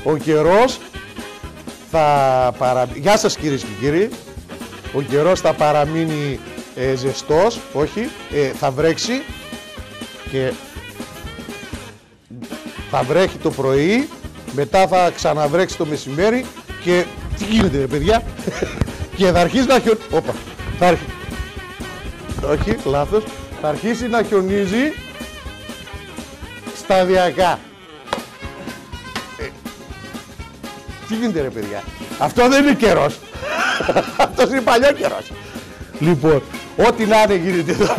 Ο καιρός θα Γεια σας κυρίες και κύριοι. Ο καιρός θα παραμείνει ζεστός, όχι, θα βρέξει και θα βρέχει το πρωί, μετά θα ξαναβρέξει το μεσημέρι και τι γίνεται ρε παιδιά, και θα αρχίσει να όχι, λάθος, θα αρχίσει να χιονίζει σταδιακά. Τι γίνεται ρε παιδιά, αυτό δεν είναι καιρός. Αυτός είναι παλιά καιρός. Λοιπόν, ό,τι να είναι γίνεται εδώ.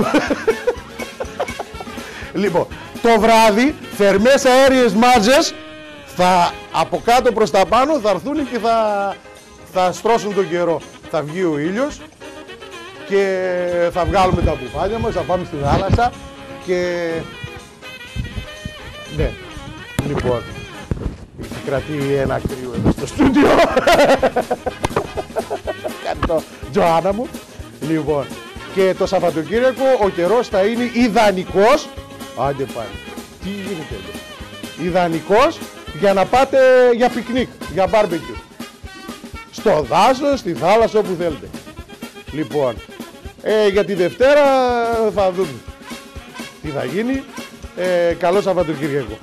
Λοιπόν, το βράδυ θερμές αέριες μάζες από κάτω προς τα πάνω θα έρθουν και θα στρώσουν τον καιρό. Θα βγει ο ήλιος και θα βγάλουμε τα μπουφάλια μας, θα πάμε στη θάλασσα και... Ναι, λοιπόν, κρατεί ένα κρύο εδώ στο στούντιο. Κάνει το Τζοάννα μου. Λοιπόν, και το Σαββατοκύριακο ο καιρός θα είναι ιδανικός. Άντε πάλι, τι γίνεται εδώ. Ιδανικός για να πάτε για πικνίκ, για μπάρμπεκιου. Στο δάσος, στη θάλασσα, όπου θέλετε. Λοιπόν, για τη Δευτέρα θα δούμε τι θα γίνει. Καλό Σαββατοκύριακο.